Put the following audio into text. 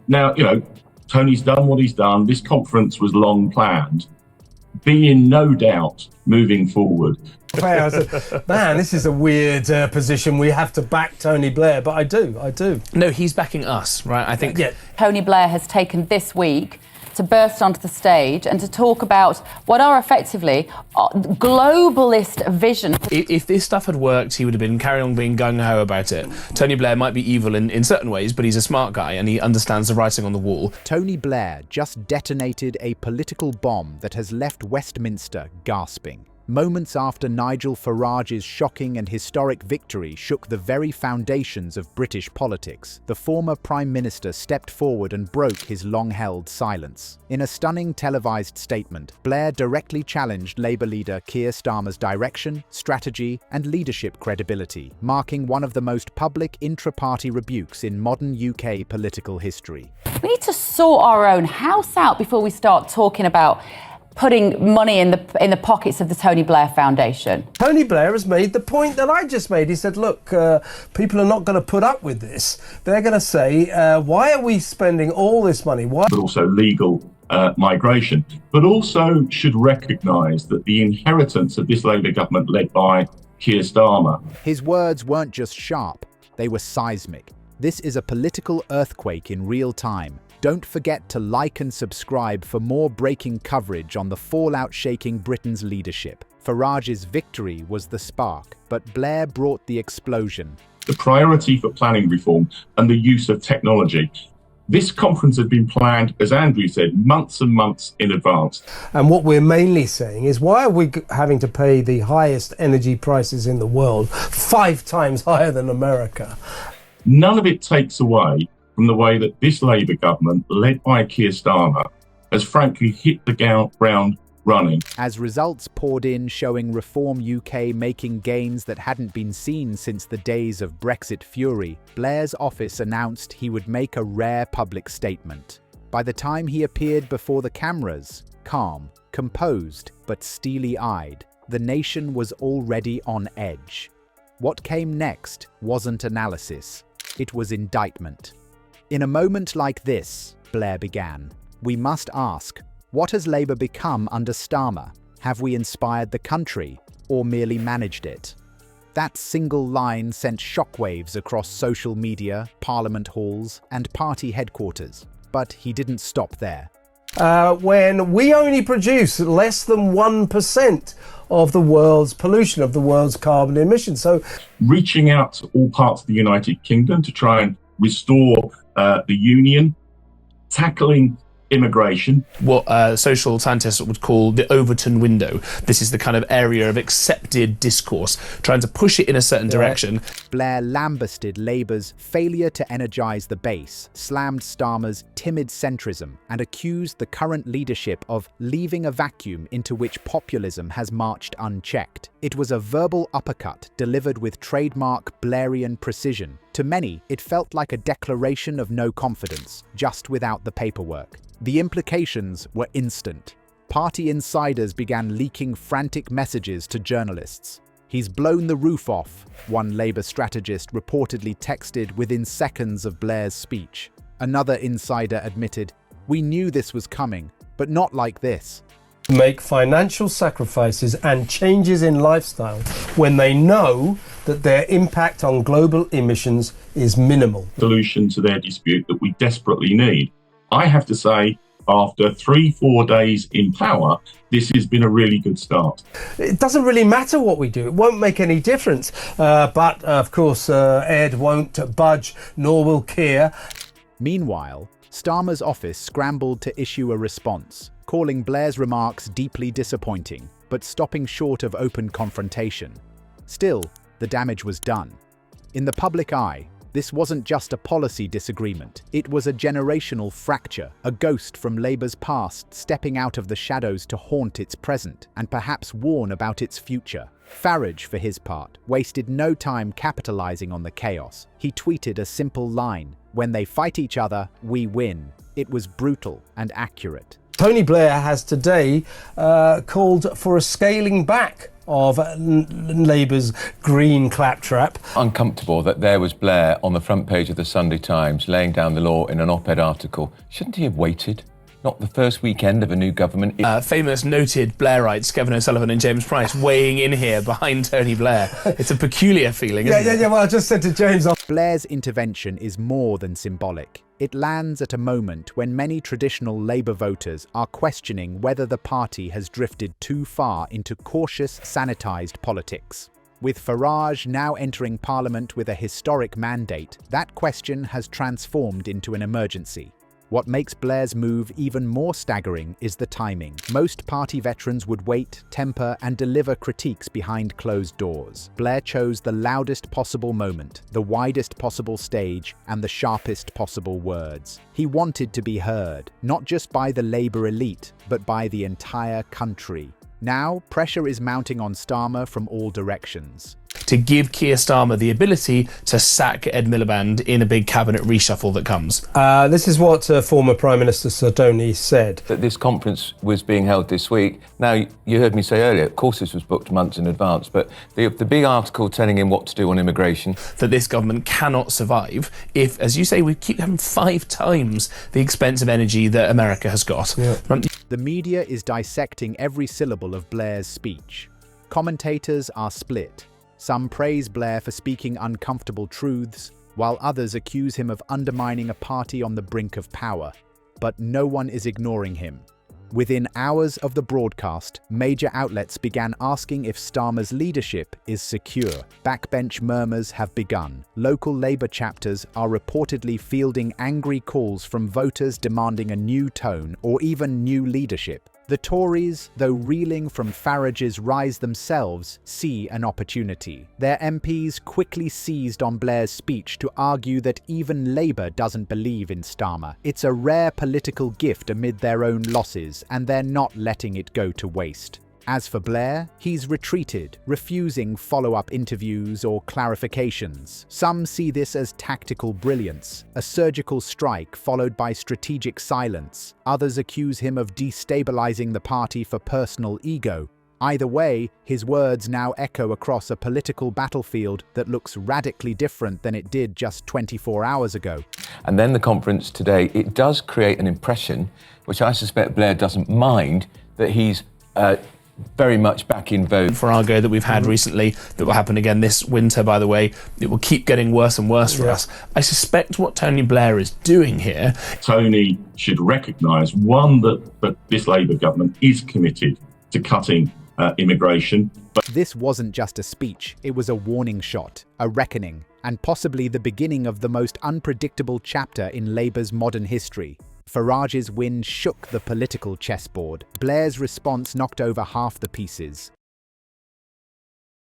Now, Tony's done what he's done. This conference was long planned. Be in no doubt moving forward. Man, this is a weird position. We have to back Tony Blair, but I do. No, he's backing us, right? I think. Yeah. Tony Blair has taken this week to burst onto the stage and to talk about what are effectively globalist vision. If this stuff had worked, he would have been carrying on being gung-ho about it. Tony Blair might be evil in certain ways, but he's a smart guy and he understands the writing on the wall. Tony Blair just detonated a political bomb that has left Westminster gasping. Moments after Nigel Farage's shocking and historic victory shook the very foundations of British politics, the former Prime Minister stepped forward and broke his long-held silence. In a stunning televised statement, Blair directly challenged Labour leader Keir Starmer's direction, strategy, and leadership credibility, marking one of the most public intra-party rebukes in modern UK political history. We need to sort our own house out before we start talking about putting money in the pockets of the Tony Blair Foundation. Tony Blair has made the point that I just made. He said, look, people are not going to put up with this. They're going to say, why are we spending all this money? Why? But also legal migration, but also should recognise that the inheritance of this Labour government led by Keir Starmer. His words weren't just sharp, they were seismic. This is a political earthquake in real time. Don't forget to like and subscribe for more breaking coverage on the fallout shaking Britain's leadership. Farage's victory was the spark, but Blair brought the explosion. The priority for planning reform and the use of technology. This conference had been planned, as Andrew said, months and months in advance. And what we're mainly saying is, why are we having to pay the highest energy prices in the world, 5 times higher than America? None of it takes away from the way that this Labour government, led by Keir Starmer, has frankly hit the ground running. As results poured in showing Reform UK making gains that hadn't been seen since the days of Brexit fury, Blair's office announced he would make a rare public statement. By the time he appeared before the cameras, calm, composed, but steely-eyed, the nation was already on edge. What came next wasn't analysis, it was indictment. In a moment like this, Blair began, we must ask, what has Labour become under Starmer? Have we inspired the country, or merely managed it? That single line sent shockwaves across social media, parliament halls, and party headquarters. But he didn't stop there. When we only produce less than 1% of the world's pollution, of the world's carbon emissions. So, reaching out to all parts of the United Kingdom to try and restore the union, tackling immigration. What social scientists would call the Overton window. This is the kind of area of accepted discourse, trying to push it in a certain direction. Blair lambasted Labour's failure to energise the base, slammed Starmer's timid centrism, and accused the current leadership of leaving a vacuum into which populism has marched unchecked. It was a verbal uppercut delivered with trademark Blairian precision. To many, it felt like a declaration of no confidence, just without the paperwork. The implications were instant. Party insiders began leaking frantic messages to journalists. He's blown the roof off, one Labour strategist reportedly texted within seconds of Blair's speech. Another insider admitted, we knew this was coming, but not like this. Make financial sacrifices and changes in lifestyle when they know that their impact on global emissions is minimal. Solution to their dispute that we desperately need. I have to say, after 3-4 days in power, this has been a really good start. It doesn't really matter what we do. It won't make any difference. But, of course, Ed won't budge, nor will Keir. Meanwhile, Starmer's office scrambled to issue a response, calling Blair's remarks deeply disappointing, but stopping short of open confrontation. Still, the damage was done. In the public eye, this wasn't just a policy disagreement. It was a generational fracture, a ghost from Labour's past stepping out of the shadows to haunt its present and perhaps warn about its future. Farage, for his part, wasted no time capitalising on the chaos. He tweeted a simple line, "When they fight each other, we win." It was brutal and accurate. Tony Blair has today called for a scaling back of Labour's green claptrap. Uncomfortable that there was Blair on the front page of the Sunday Times laying down the law in an op-ed article. Shouldn't he have waited? Not the first weekend of a new government. Famous noted Blairites, Kevin O'Sullivan and James Price, weighing in here behind Tony Blair. It's a peculiar feeling, isn't it? Yeah, well, I just said to James... Blair's intervention is more than symbolic. It lands at a moment when many traditional Labour voters are questioning whether the party has drifted too far into cautious, sanitised politics. With Farage now entering Parliament with a historic mandate, that question has transformed into an emergency. What makes Blair's move even more staggering is the timing. Most party veterans would wait, temper, and deliver critiques behind closed doors. Blair chose the loudest possible moment, the widest possible stage, and the sharpest possible words. He wanted to be heard, not just by the Labour elite, but by the entire country. Now, pressure is mounting on Starmer from all directions. To give Keir Starmer the ability to sack Ed Miliband in a big cabinet reshuffle that comes. This is what former Prime Minister Sardoni said. That this conference was being held this week. Now, you heard me say earlier, of course this was booked months in advance, but the big article telling him what to do on immigration. That this government cannot survive if, as you say, we keep having 5 times the expensive energy that America has got. Yeah. The media is dissecting every syllable of Blair's speech. Commentators are split. Some praise Blair for speaking uncomfortable truths, while others accuse him of undermining a party on the brink of power. But no one is ignoring him. Within hours of the broadcast, major outlets began asking if Starmer's leadership is secure. Backbench murmurs have begun. Local Labour chapters are reportedly fielding angry calls from voters demanding a new tone or even new leadership. The Tories, though reeling from Farage's rise themselves, see an opportunity. Their MPs quickly seized on Blair's speech to argue that even Labour doesn't believe in Starmer. It's a rare political gift amid their own losses, and they're not letting it go to waste. As for Blair, he's retreated, refusing follow-up interviews or clarifications. Some see this as tactical brilliance, a surgical strike followed by strategic silence. Others accuse him of destabilizing the party for personal ego. Either way, his words now echo across a political battlefield that looks radically different than it did just 24 hours ago. And then the conference today, it does create an impression, which I suspect Blair doesn't mind, that he's very much back in vogue. Farage that we've had recently, that will happen again this winter, by the way, it will keep getting worse and worse for us. I suspect what Tony Blair is doing here... Tony should recognise, one, that this Labour government is committed to cutting immigration. But this wasn't just a speech, it was a warning shot, a reckoning, and possibly the beginning of the most unpredictable chapter in Labour's modern history. Farage's win shook the political chessboard. Blair's response knocked over half the pieces.